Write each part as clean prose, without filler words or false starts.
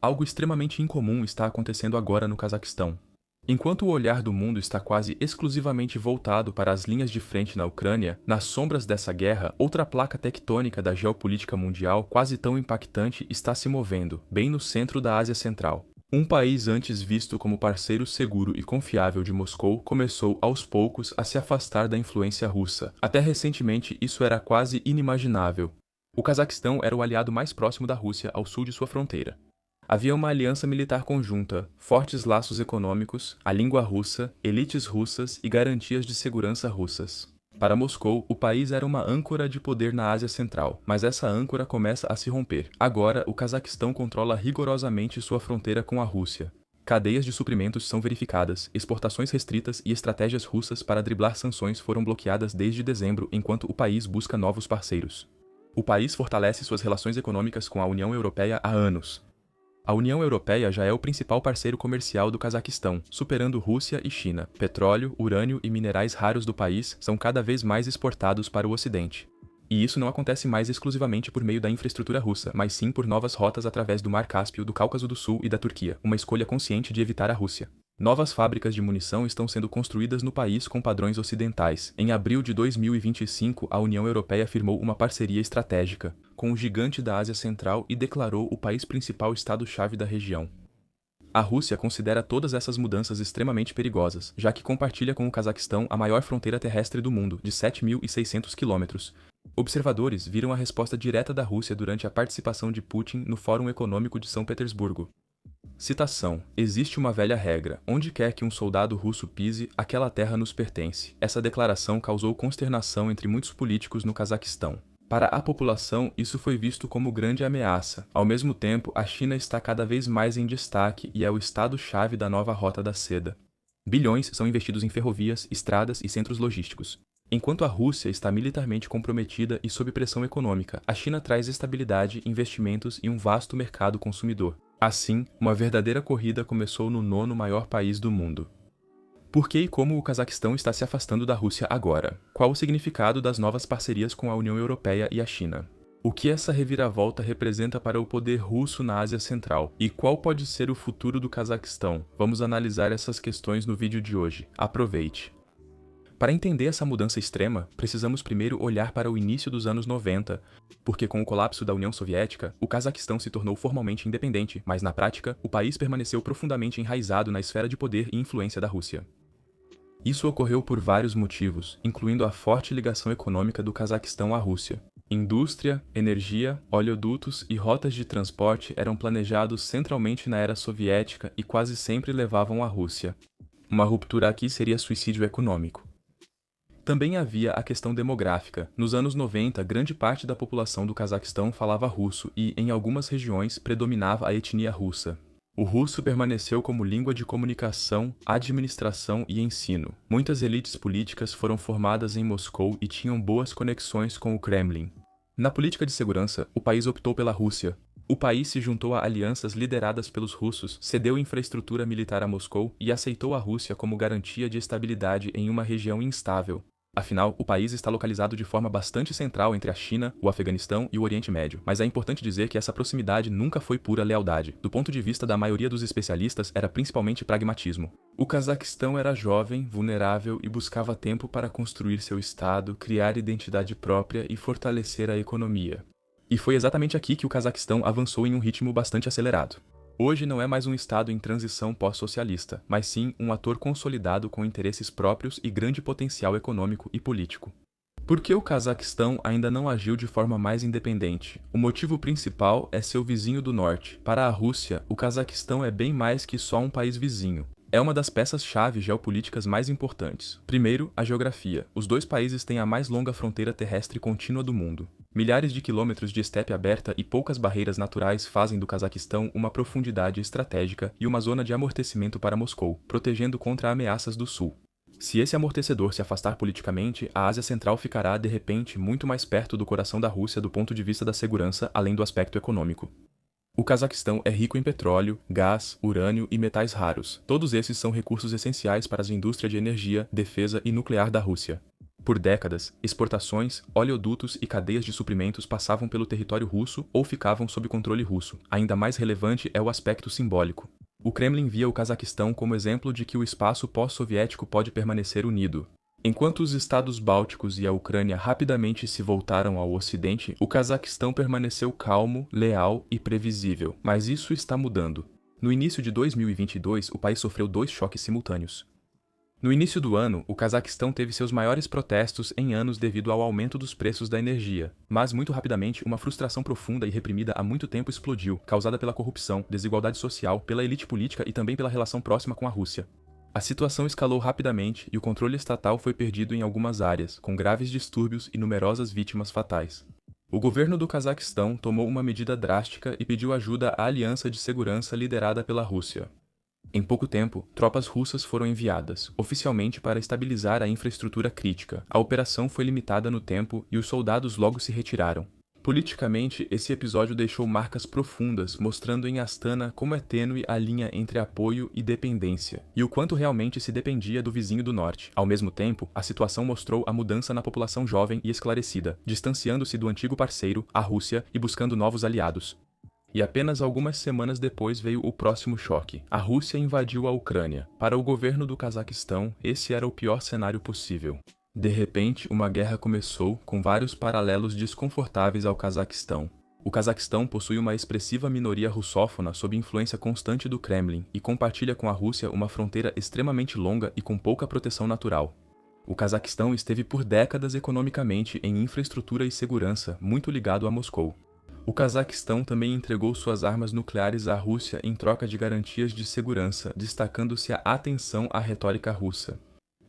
Algo extremamente incomum está acontecendo agora no Cazaquistão. Enquanto o olhar do mundo está quase exclusivamente voltado para as linhas de frente na Ucrânia, nas sombras dessa guerra, outra placa tectônica da geopolítica mundial quase tão impactante está se movendo, bem no centro da Ásia Central. Um país antes visto como parceiro seguro e confiável de Moscou começou aos poucos a se afastar da influência russa. Até recentemente isso era quase inimaginável. O Cazaquistão era o aliado mais próximo da Rússia ao sul de sua fronteira. Havia uma aliança militar conjunta, fortes laços econômicos, a língua russa, elites russas e garantias de segurança russas. Para Moscou, o país era uma âncora de poder na Ásia Central, mas essa âncora começa a se romper. Agora, o Cazaquistão controla rigorosamente sua fronteira com a Rússia. Cadeias de suprimentos são verificadas, exportações restritas e estratégias russas para driblar sanções foram bloqueadas desde dezembro, enquanto o país busca novos parceiros. O país fortalece suas relações econômicas com a União Europeia há anos. A União Europeia já é o principal parceiro comercial do Cazaquistão, superando Rússia e China. Petróleo, urânio e minerais raros do país são cada vez mais exportados para o Ocidente. E isso não acontece mais exclusivamente por meio da infraestrutura russa, mas sim por novas rotas através do Mar Cáspio, do Cáucaso do Sul e da Turquia, uma escolha consciente de evitar a Rússia. Novas fábricas de munição estão sendo construídas no país com padrões ocidentais. Em abril de 2025, a União Europeia firmou uma parceria estratégica com o gigante da Ásia Central e declarou o país principal estado-chave da região. A Rússia considera todas essas mudanças extremamente perigosas, já que compartilha com o Cazaquistão a maior fronteira terrestre do mundo, de 7.600 quilômetros. Observadores viram a resposta direta da Rússia durante a participação de Putin no Fórum Econômico de São Petersburgo. Citação: existe uma velha regra, onde quer que um soldado russo pise, aquela terra nos pertence. Essa declaração causou consternação entre muitos políticos no Cazaquistão. Para a população, isso foi visto como grande ameaça. Ao mesmo tempo, a China está cada vez mais em destaque e é o estado-chave da nova Rota da Seda. Bilhões são investidos em ferrovias, estradas e centros logísticos. Enquanto a Rússia está militarmente comprometida e sob pressão econômica, a China traz estabilidade, investimentos e um vasto mercado consumidor. Assim, uma verdadeira corrida começou no nono maior país do mundo. Por que e como o Cazaquistão está se afastando da Rússia agora? Qual o significado das novas parcerias com a União Europeia e a China? O que essa reviravolta representa para o poder russo na Ásia Central? E qual pode ser o futuro do Cazaquistão? Vamos analisar essas questões no vídeo de hoje. Aproveite! Para entender essa mudança extrema, precisamos primeiro olhar para o início dos anos 90, porque com o colapso da União Soviética, o Cazaquistão se tornou formalmente independente, mas na prática, o país permaneceu profundamente enraizado na esfera de poder e influência da Rússia. Isso ocorreu por vários motivos, incluindo a forte ligação econômica do Cazaquistão à Rússia. Indústria, energia, oleodutos e rotas de transporte eram planejados centralmente na era soviética e quase sempre levavam à Rússia. Uma ruptura aqui seria suicídio econômico. Também havia a questão demográfica. Nos anos 90, grande parte da população do Cazaquistão falava russo e, em algumas regiões, predominava a etnia russa. O russo permaneceu como língua de comunicação, administração e ensino. Muitas elites políticas foram formadas em Moscou e tinham boas conexões com o Kremlin. Na política de segurança, o país optou pela Rússia. O país se juntou a alianças lideradas pelos russos, cedeu infraestrutura militar a Moscou e aceitou a Rússia como garantia de estabilidade em uma região instável. Afinal, o país está localizado de forma bastante central entre a China, o Afeganistão e o Oriente Médio, mas é importante dizer que essa proximidade nunca foi pura lealdade. Do ponto de vista da maioria dos especialistas, era principalmente pragmatismo. O Cazaquistão era jovem, vulnerável e buscava tempo para construir seu estado, criar identidade própria e fortalecer a economia. E foi exatamente aqui que o Cazaquistão avançou em um ritmo bastante acelerado. Hoje não é mais um estado em transição pós-socialista, mas sim um ator consolidado com interesses próprios e grande potencial econômico e político. Por que o Cazaquistão ainda não agiu de forma mais independente? O motivo principal é seu vizinho do norte. Para a Rússia, o Cazaquistão é bem mais que só um país vizinho. É uma das peças-chave geopolíticas mais importantes. Primeiro, a geografia. Os dois países têm a mais longa fronteira terrestre contínua do mundo. Milhares de quilômetros de estepe aberta e poucas barreiras naturais fazem do Cazaquistão uma profundidade estratégica e uma zona de amortecimento para Moscou, protegendo contra ameaças do sul. Se esse amortecedor se afastar politicamente, a Ásia Central ficará, de repente, muito mais perto do coração da Rússia do ponto de vista da segurança, além do aspecto econômico. O Cazaquistão é rico em petróleo, gás, urânio e metais raros. Todos esses são recursos essenciais para as indústrias de energia, defesa e nuclear da Rússia. Por décadas, exportações, oleodutos e cadeias de suprimentos passavam pelo território russo ou ficavam sob controle russo. Ainda mais relevante é o aspecto simbólico. O Kremlin via o Cazaquistão como exemplo de que o espaço pós-soviético pode permanecer unido. Enquanto os estados bálticos e a Ucrânia rapidamente se voltaram ao Ocidente, o Cazaquistão permaneceu calmo, leal e previsível. Mas isso está mudando. No início de 2022, o país sofreu 2 choques simultâneos. No início do ano, o Cazaquistão teve seus maiores protestos em anos devido ao aumento dos preços da energia. Mas, muito rapidamente, uma frustração profunda e reprimida há muito tempo explodiu, causada pela corrupção, desigualdade social, pela elite política e também pela relação próxima com a Rússia. A situação escalou rapidamente e o controle estatal foi perdido em algumas áreas, com graves distúrbios e numerosas vítimas fatais. O governo do Cazaquistão tomou uma medida drástica e pediu ajuda à Aliança de Segurança liderada pela Rússia. Em pouco tempo, tropas russas foram enviadas, oficialmente para estabilizar a infraestrutura crítica. A operação foi limitada no tempo e os soldados logo se retiraram. Politicamente, esse episódio deixou marcas profundas, mostrando em Astana como é tênue a linha entre apoio e dependência, e o quanto realmente se dependia do vizinho do norte. Ao mesmo tempo, a situação mostrou a mudança na população jovem e esclarecida, distanciando-se do antigo parceiro, a Rússia, e buscando novos aliados. E apenas algumas semanas depois veio o próximo choque. A Rússia invadiu a Ucrânia. Para o governo do Cazaquistão, esse era o pior cenário possível. De repente, uma guerra começou, com vários paralelos desconfortáveis ao Cazaquistão. O Cazaquistão possui uma expressiva minoria russófona sob influência constante do Kremlin e compartilha com a Rússia uma fronteira extremamente longa e com pouca proteção natural. O Cazaquistão esteve por décadas economicamente em infraestrutura e segurança, muito ligado a Moscou. O Cazaquistão também entregou suas armas nucleares à Rússia em troca de garantias de segurança, destacando-se a atenção à retórica russa.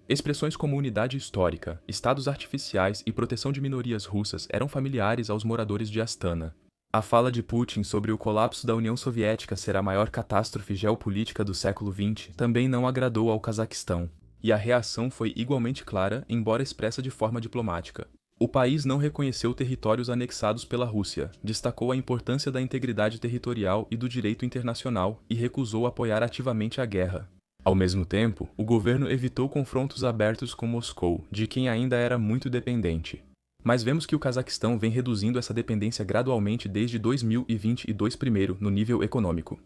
Expressões como unidade histórica, estados artificiais e proteção de minorias russas eram familiares aos moradores de Astana. A fala de Putin sobre o colapso da União Soviética ser a maior catástrofe geopolítica do século XX também não agradou ao Cazaquistão, e a reação foi igualmente clara, embora expressa de forma diplomática. O país não reconheceu territórios anexados pela Rússia, destacou a importância da integridade territorial e do direito internacional e recusou apoiar ativamente a guerra. Ao mesmo tempo, o governo evitou confrontos abertos com Moscou, de quem ainda era muito dependente. Mas vemos que o Cazaquistão vem reduzindo essa dependência gradualmente desde 2022 primeiro, no nível econômico.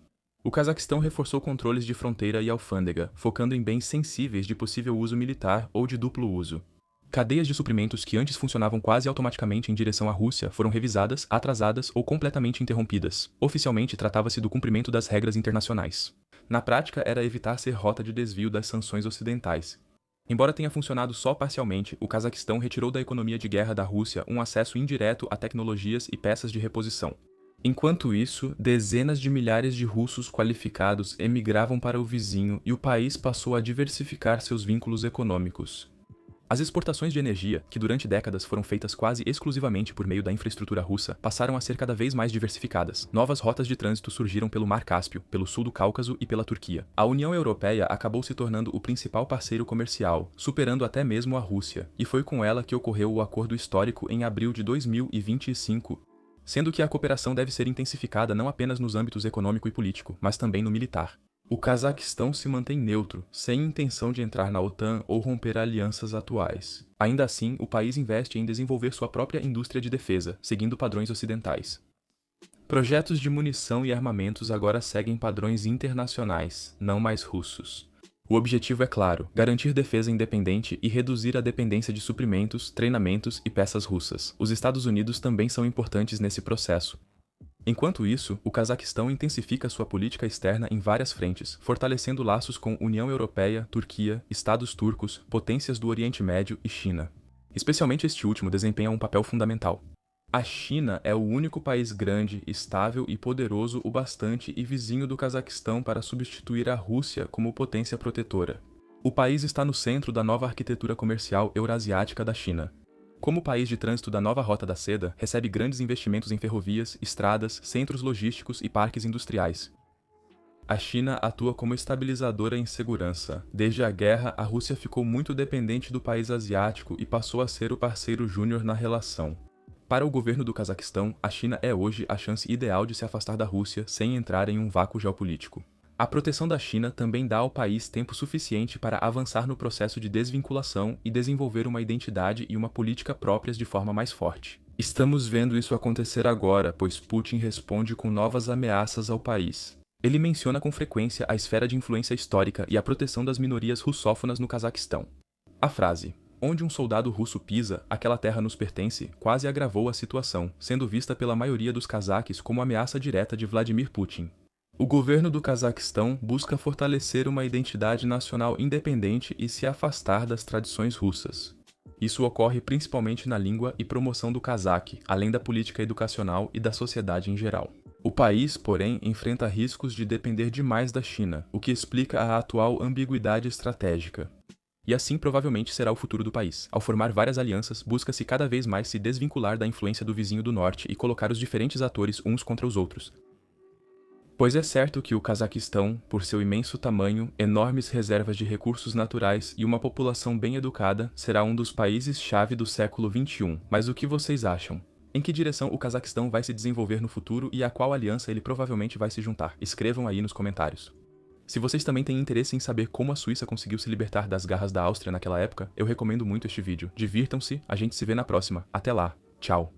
O Cazaquistão reforçou controles de fronteira e alfândega, focando em bens sensíveis de possível uso militar ou de duplo uso. Cadeias de suprimentos que antes funcionavam quase automaticamente em direção à Rússia foram revisadas, atrasadas ou completamente interrompidas. Oficialmente, tratava-se do cumprimento das regras internacionais. Na prática, era evitar ser rota de desvio das sanções ocidentais. Embora tenha funcionado só parcialmente, o Cazaquistão retirou da economia de guerra da Rússia um acesso indireto a tecnologias e peças de reposição. Enquanto isso, dezenas de milhares de russos qualificados emigravam para o vizinho e o país passou a diversificar seus vínculos econômicos. As exportações de energia, que durante décadas foram feitas quase exclusivamente por meio da infraestrutura russa, passaram a ser cada vez mais diversificadas. Novas rotas de trânsito surgiram pelo Mar Cáspio, pelo sul do Cáucaso e pela Turquia. A União Europeia acabou se tornando o principal parceiro comercial, superando até mesmo a Rússia, e foi com ela que ocorreu o acordo histórico em abril de 2025, sendo que a cooperação deve ser intensificada não apenas nos âmbitos econômico e político, mas também no militar. O Cazaquistão se mantém neutro, sem intenção de entrar na OTAN ou romper alianças atuais. Ainda assim, o país investe em desenvolver sua própria indústria de defesa, seguindo padrões ocidentais. Projetos de munição e armamentos agora seguem padrões internacionais, não mais russos. O objetivo é claro: garantir defesa independente e reduzir a dependência de suprimentos, treinamentos e peças russas. Os Estados Unidos também são importantes nesse processo. Enquanto isso, o Cazaquistão intensifica sua política externa em várias frentes, fortalecendo laços com União Europeia, Turquia, Estados turcos, potências do Oriente Médio e China. Especialmente este último desempenha um papel fundamental. A China é o único país grande, estável e poderoso o bastante e vizinho do Cazaquistão para substituir a Rússia como potência protetora. O país está no centro da nova arquitetura comercial eurasiática da China. Como país de trânsito da nova Rota da Seda, recebe grandes investimentos em ferrovias, estradas, centros logísticos e parques industriais. A China atua como estabilizadora em segurança. Desde a guerra, a Rússia ficou muito dependente do país asiático e passou a ser o parceiro júnior na relação. Para o governo do Cazaquistão, a China é hoje a chance ideal de se afastar da Rússia sem entrar em um vácuo geopolítico. A proteção da China também dá ao país tempo suficiente para avançar no processo de desvinculação e desenvolver uma identidade e uma política próprias de forma mais forte. Estamos vendo isso acontecer agora, pois Putin responde com novas ameaças ao país. Ele menciona com frequência a esfera de influência histórica e a proteção das minorias russófonas no Cazaquistão. A frase "onde um soldado russo pisa, aquela terra nos pertence" quase agravou a situação, sendo vista pela maioria dos cazaques como ameaça direta de Vladimir Putin. O governo do Cazaquistão busca fortalecer uma identidade nacional independente e se afastar das tradições russas. Isso ocorre principalmente na língua e promoção do cazaque, além da política educacional e da sociedade em geral. O país, porém, enfrenta riscos de depender demais da China, o que explica a atual ambiguidade estratégica. E assim provavelmente será o futuro do país. Ao formar várias alianças, busca-se cada vez mais se desvincular da influência do vizinho do norte e colocar os diferentes atores uns contra os outros. Pois é certo que o Cazaquistão, por seu imenso tamanho, enormes reservas de recursos naturais e uma população bem educada, será um dos países-chave do século XXI. Mas o que vocês acham? Em que direção o Cazaquistão vai se desenvolver no futuro e a qual aliança ele provavelmente vai se juntar? Escrevam aí nos comentários. Se vocês também têm interesse em saber como a Suíça conseguiu se libertar das garras da Áustria naquela época, eu recomendo muito este vídeo. Divirtam-se, a gente se vê na próxima. Até lá, tchau!